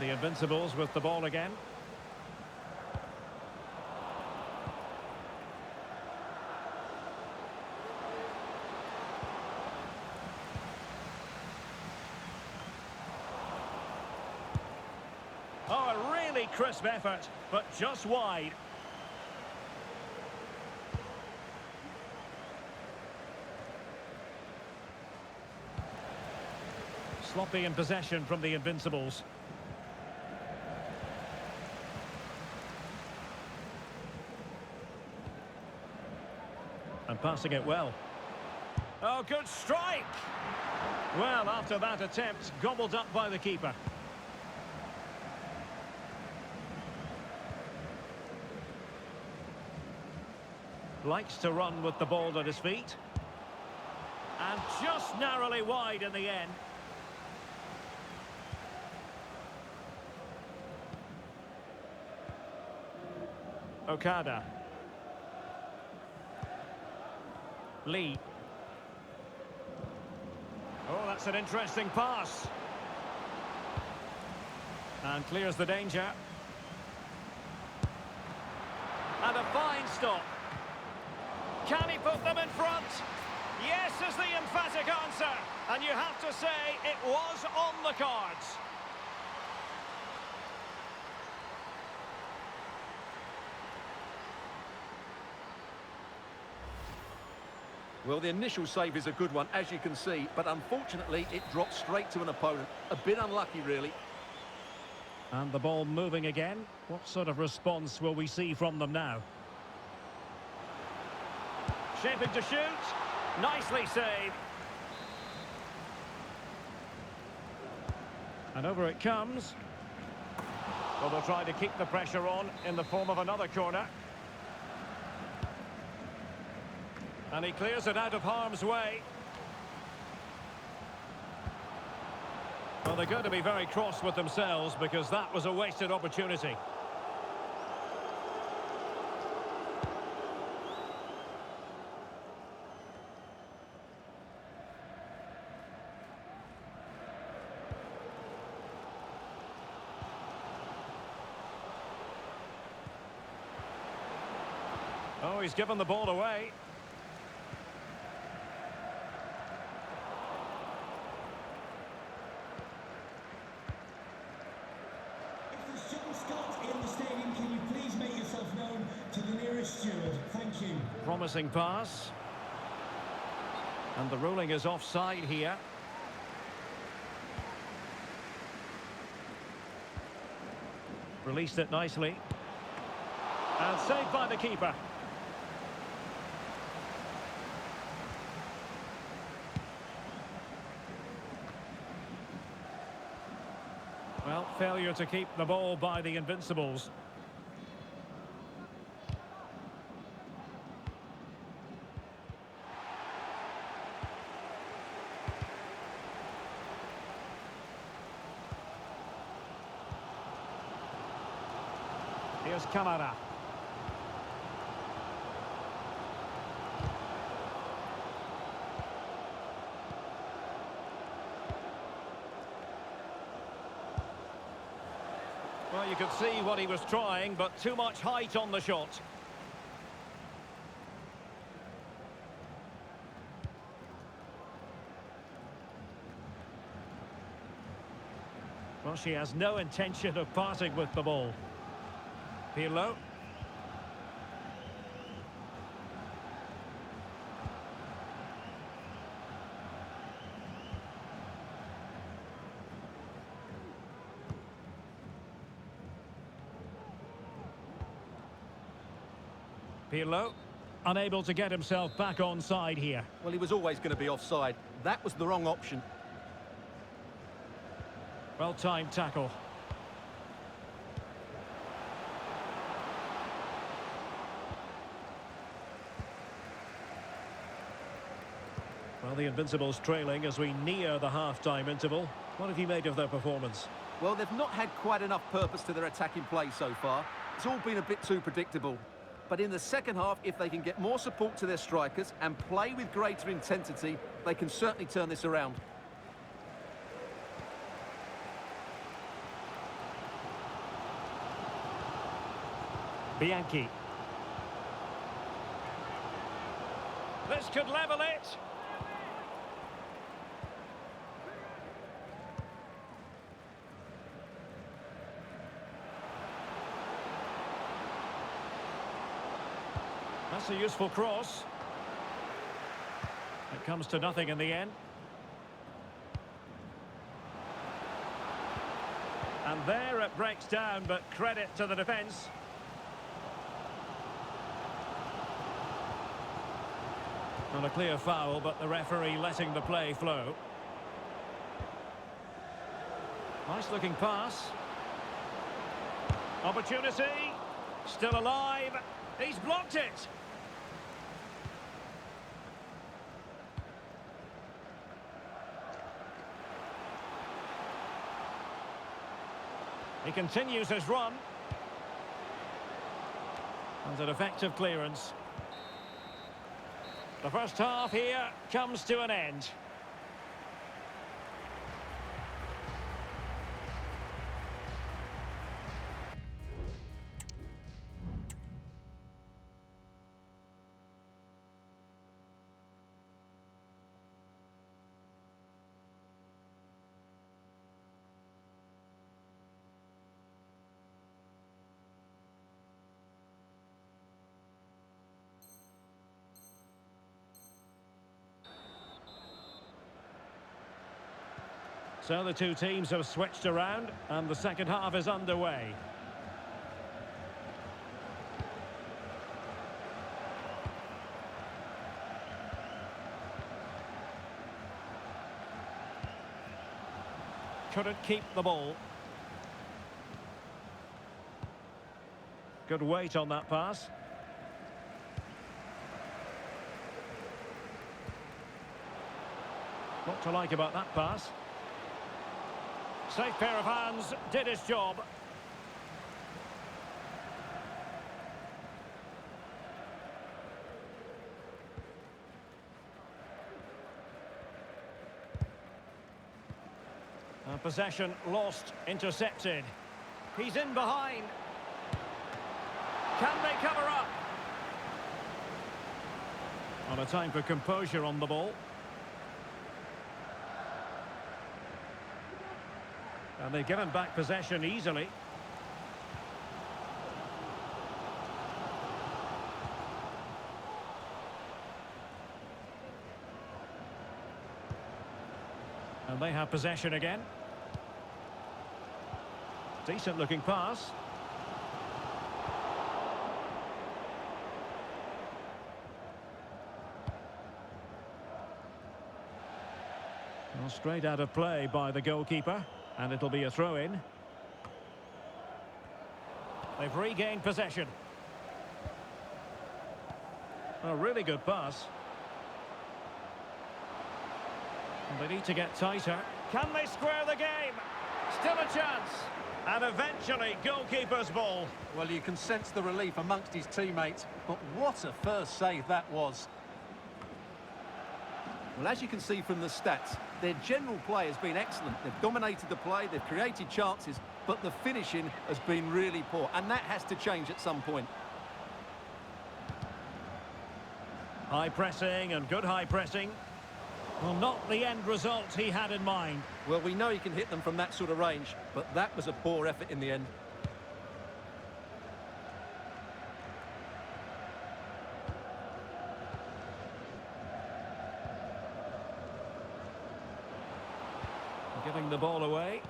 And the Invincibles with the ball again. Oh, a really crisp effort, but just wide. Sloppy in possession from the Invincibles. And passing it well. Oh, good strike! Well, after that attempt, gobbled up by the keeper. Likes to run with the ball at his feet. And just narrowly wide in the end. Okada. Lee. Oh, that's an interesting pass. And clears the danger. And a fine stop. Can he put them in front? Yes is the emphatic answer. And you have to say it was on the cards. Well, the initial save is a good one, as you can see, but unfortunately it dropped straight to an opponent. A bit unlucky, really. And the ball moving again. What sort of response will we see from them now? Shaping to shoot. Nicely saved. And over it comes. Well, they'll try to keep the pressure on in the form of another corner. And he clears it out of harm's way. Well, they're going to be very cross with themselves because that was a wasted opportunity. Oh, he's given the ball away. Promising pass. And the ruling is offside here. Released it nicely. And saved by the keeper. Well, failure to keep the ball by the Invincibles. Here's Kamara. Well, you could see what he was trying, but too much height on the shot. Well, she has no intention of parting with the ball. Pirlo. Pirlo, unable to get himself back onside here. Well, he was always going to be offside. That was the wrong option. Well-timed tackle. Well, the Invincibles trailing as we near the half-time interval. What have you made of their performance? Well, they've not had quite enough purpose to their attacking play so far. It's all been a bit too predictable. But in the second half, if they can get more support to their strikers and play with greater intensity, they can certainly turn this around. Bianchi. This could level it. That's a useful cross. It comes to nothing in the end. And there it breaks down, but credit to the defence. Not a clear foul, but the referee letting the play flow. Nice looking pass. Opportunity. Still alive. He's blocked it. He continues his run. And an effective clearance. The first half here comes to an end. So the two teams have switched around and the second half is underway. Couldn't keep the ball. Good weight on that pass. What to like about that pass? Safe pair of hands, did his job. Possession lost, intercepted. He's in behind. Can they cover up? On a time for composure on the ball. And they've given back possession easily. And they have possession again. Decent looking pass. Well, straight out of play by the goalkeeper. And it'll be a throw-in. They've regained possession. A really good pass. And they need to get tighter. Can they square the game? Still a chance. And eventually, goalkeeper's ball. Well, you can sense the relief amongst his teammates, but what a first save that was. Well, as you can see from the stats, their general play has been excellent. They've dominated the play, they've created chances, but the finishing has been really poor, and that has to change at some point. High pressing and good high pressing. Well, not the end result he had in mind. Well, we know he can hit them from that sort of range, but that was a poor effort in the end. Giving the ball away.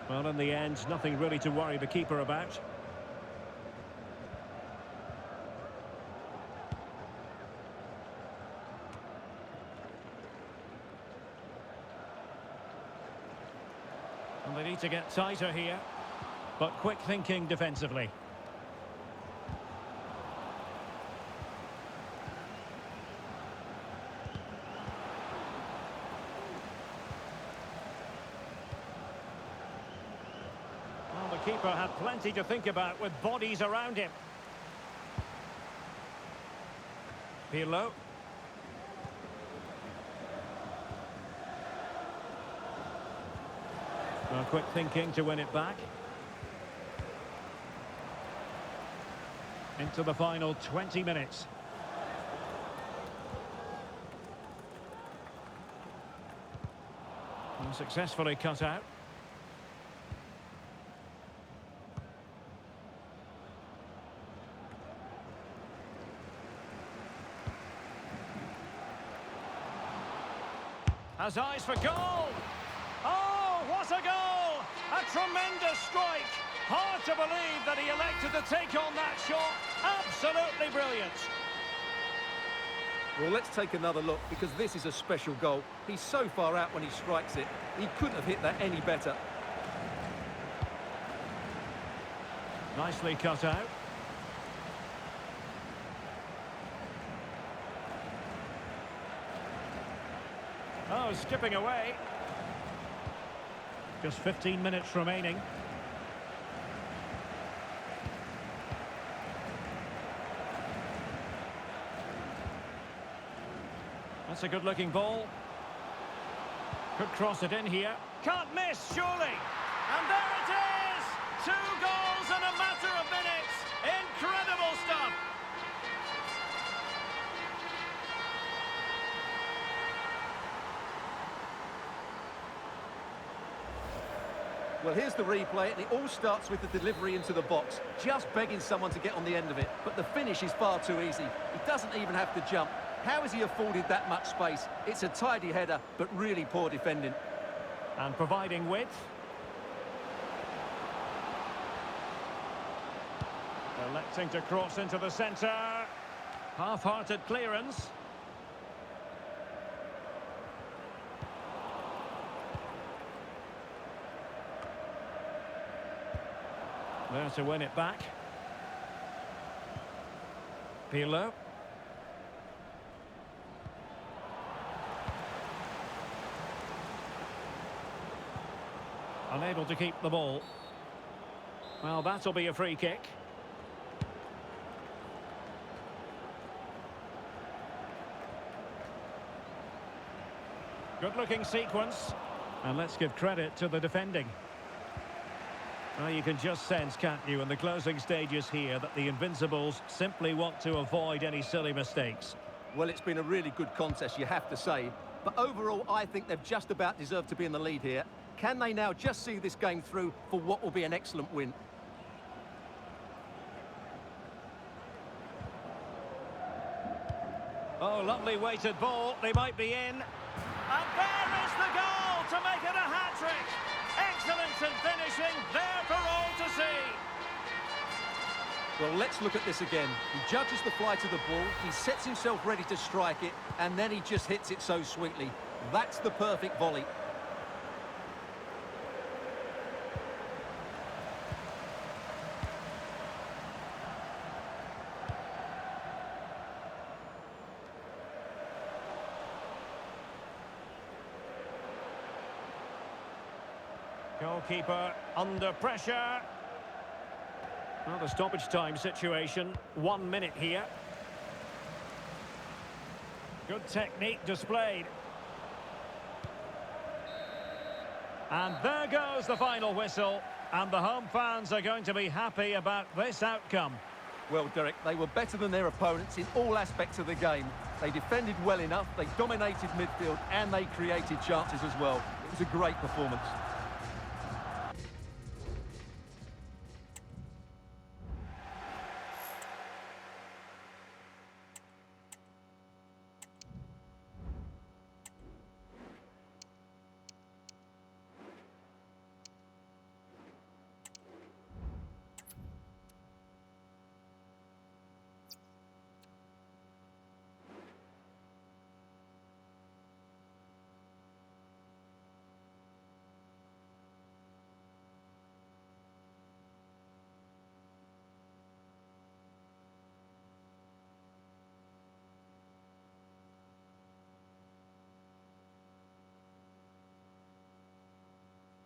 Well, in the end, nothing really to worry the keeper about. And they need to get tighter here, but quick thinking defensively. The keeper had plenty to think about with bodies around him. Pirlo. Well, quick thinking to win it back. Into the final 20 minutes. And successfully cut out. Has eyes for goal. Oh, what a goal! A tremendous strike. Hard to believe that he elected to take on that shot. Absolutely brilliant. Well, let's take another look, because this is a special goal. He's so far out when he strikes it. He couldn't have hit that any better. Nicely cut out. Oh, skipping away. Just 15 minutes remaining. That's a good-looking ball. Could cross it in here. Can't miss, surely. And there it is! 2 goals in a matter of minutes. Incredible stuff. Well, here's the replay, and it all starts with the delivery into the box. Just begging someone to get on the end of it. But the finish is far too easy. He doesn't even have to jump. How has he afforded that much space? It's a tidy header, but really poor defending. And providing width. Electing to cross into the centre. Half-hearted clearance. There to win it back. Pirlo. Unable to keep the ball. Well, that'll be a free kick. Good-looking sequence. And let's give credit to the defending. Well, you can just sense, can't you, in the closing stages here, that the Invincibles simply want to avoid any silly mistakes. Well, it's been a really good contest, you have to say. But overall, I think they've just about deserved to be in the lead here. Can they now just see this game through for what will be an excellent win? Oh, lovely weighted ball. They might be in. And there is the goal to make it a hat-trick. Excellence in finishing, there for all to see. Well, let's look at this again. He judges the flight of the ball, he sets himself ready to strike it, and then he just hits it so sweetly. That's the perfect volley. Goalkeeper under pressure. Well, the stoppage time situation, 1 minute here. Good technique displayed. And there goes the final whistle. And the home fans are going to be happy about this outcome. Well, Derek, they were better than their opponents in all aspects of the game. They defended well enough, they dominated midfield, and they created chances as well. It was a great performance.